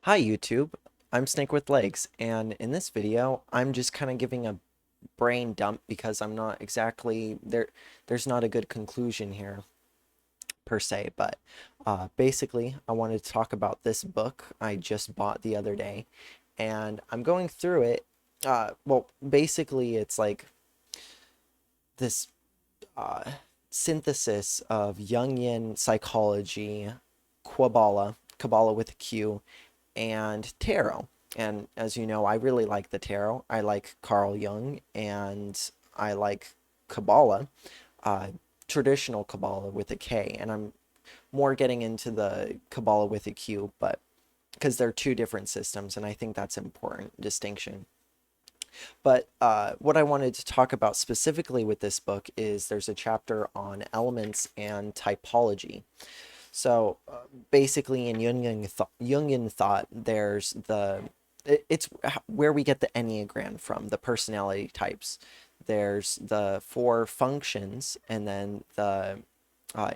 Hi YouTube, I'm Snake with Legs, and in this video, I'm just kind of giving a brain dump because I'm not exactly there. There's not a good conclusion here per se, but basically, I wanted to talk about this book I just bought the other day, and I'm going through it. Well, basically, it's like this uh, synthesis of Jungian psychology, Kabbalah with a Q, and tarot. And as you know, I really like the tarot. I like Carl Jung and I like Kabbalah, uh, traditional Kabbalah with a K. And I'm more getting into the Kabbalah with a Q, but because they're two different systems, and I think that's an important distinction. But what I wanted to talk about specifically with this book is there's a chapter on elements and typology. So basically, in Jungian thought, there's it's where we get the Enneagram from, the personality types. There's the four functions, and then the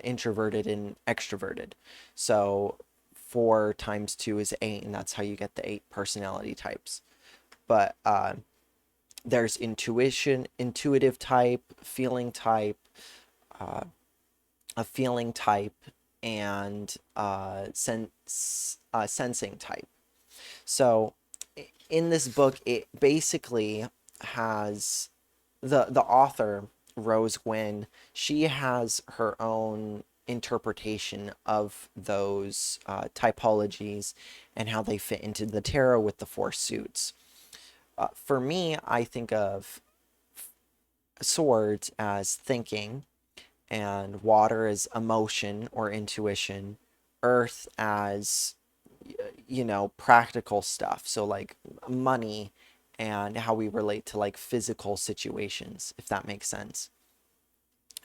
introverted and extroverted. So 4 times 2 is 8, and that's how you get the 8 personality types. But there's intuitive type, feeling type, uh, a feeling type, and sensing type. So in this book, it basically has the author Rose Gwain. She has her own interpretation of those typologies and how they fit into the tarot with the four suits. For me, I think of swords as thinking, and water as emotion or intuition, earth as practical stuff, so like money and how we relate to like physical situations, if that makes sense.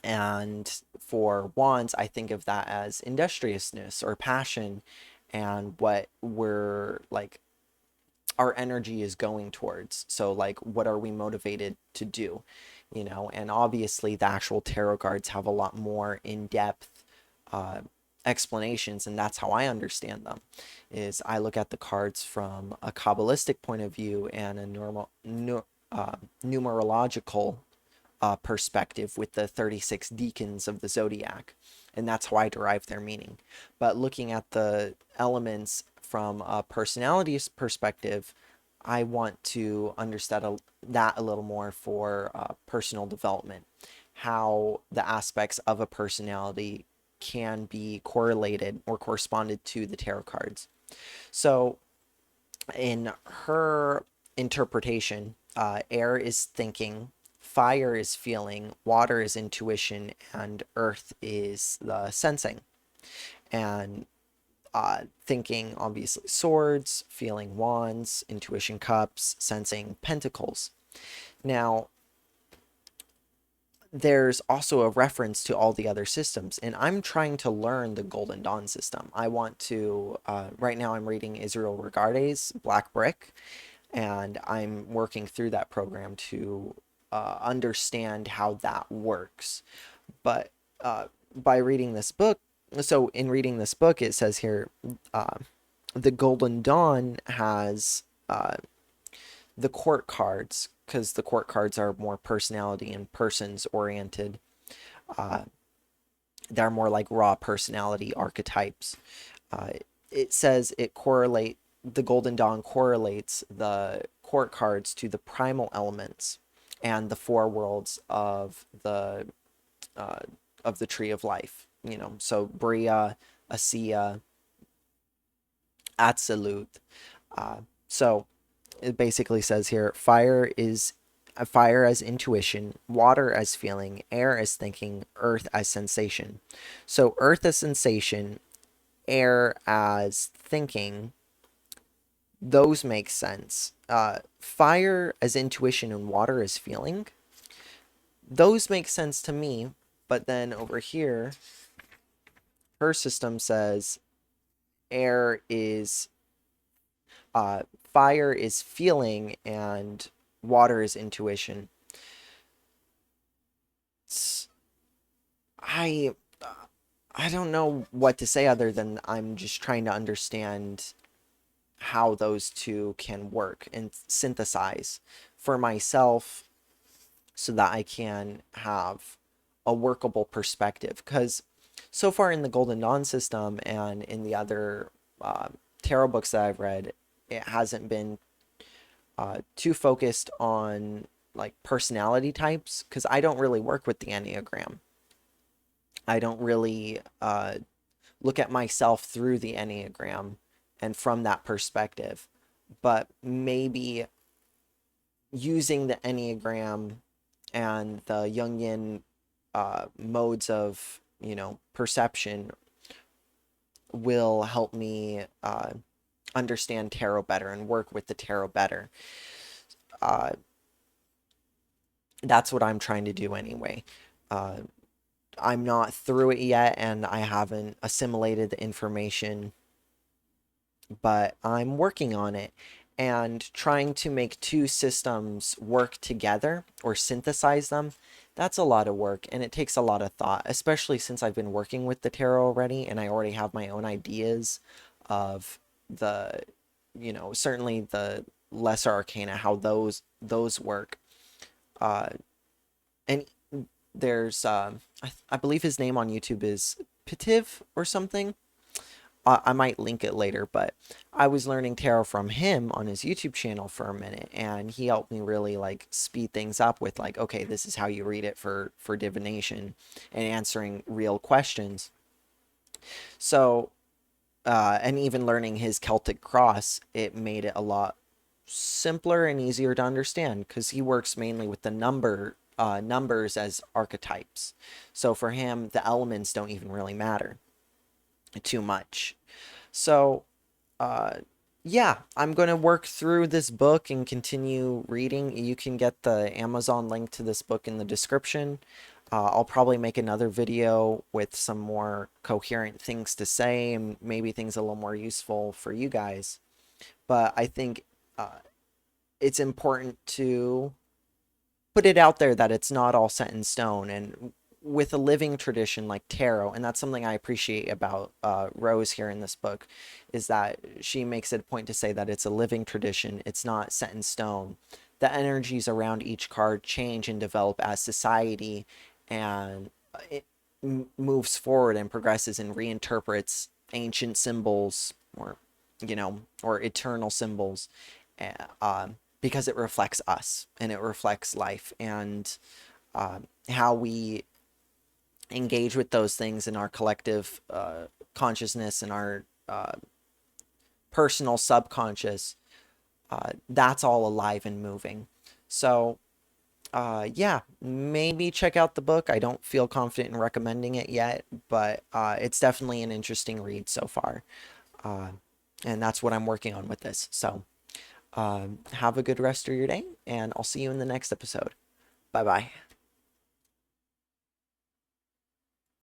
And for wands, I think of that as industriousness or passion, and what we're like our energy is going towards. So like what are we motivated to do? And obviously the actual tarot cards have a lot more in-depth uh, explanations, and that's how I understand them. Is I look at the cards from a Kabbalistic point of view and a numerological perspective with the 36 deacons of the zodiac, and that's how I derive their meaning. But looking at the elements from a personality perspective, I want to understand that a little more for personal development, how the aspects of a personality can be correlated or corresponded to the tarot cards. So, in her interpretation, air is thinking, fire is feeling, water is intuition, and earth is the sensing. And thinking, obviously, swords, feeling wands, intuition cups, sensing pentacles. Now, there's also a reference to all the other systems, and I'm trying to learn the Golden Dawn system. I want to, right now, I'm reading Israel Regardie's Black Brick, and I'm working through that program to understand how that works. But by reading this book, so in reading this book, it says here uh, the Golden Dawn has the court cards, because the court cards are more personality and persons oriented. Uh, they're more like raw personality archetypes. Uh, it says the Golden Dawn correlates the court cards to the primal elements and the four worlds uh, of the tree of life. So Bria, Asiya, Atziluth. So it basically says here fire as intuition, water as feeling, air as thinking, earth as sensation. So earth as sensation, air as thinking, those make sense. Fire as intuition and water as feeling, those make sense to me. But then over here, her system says air is fire is feeling and water is intuition. It's, I I don't know what to say other than I'm just trying to understand how those two can work and synthesize for myself so that I can have a workable perspective. Because so far in the Golden Dawn system and in the other uh, tarot books that I've read, it hasn't been too focused on like personality types because I don't really work with the Enneagram. I don't really look at myself through the Enneagram and from that perspective. But maybe using the Enneagram and the Jungian modes of, perception will help me understand tarot better and work with the tarot better. Uh, that's what I'm trying to do anyway. Uh, I'm not through it yet and I haven't assimilated the information, but I'm working on it and trying to make two systems work together or synthesize them. That's a lot of work and it takes a lot of thought, especially since I've been working with the tarot already and I already have my own ideas of the, certainly the lesser arcana, how those work. Uh, and there's I believe his name on YouTube is Pitiv or something. I might link it later, but I was learning tarot from him on his YouTube channel for a minute, and he helped me really like speed things up with like, okay, this is how you read it for divination and answering real questions. So, and even learning his Celtic cross, it made it a lot simpler and easier to understand because he works mainly with the numbers as archetypes. So for him, the elements don't even really matter too much. So, uh, yeah, I'm going to work through this book and continue reading. You can get the Amazon link to this book in the description. I'll probably make another video with some more coherent things to say and maybe things a little more useful for you guys. But I think it's important to put it out there that it's not all set in stone. And with a living tradition like tarot, and that's something I appreciate about Rose here in this book, is that she makes it a point to say that it's a living tradition. It's not set in stone. The energies around each card change and develop as society and it moves forward and progresses and reinterprets ancient symbols or eternal symbols uh, because it reflects us and it reflects life and how we engage with those things in our collective consciousness and our personal subconscious. That's all alive and moving. So, yeah, maybe check out the book. I don't feel confident in recommending it yet, but it's definitely an interesting read so far. Uh, and that's what I'm working on with this. So, have a good rest of your day, and I'll see you in the next episode. Bye bye.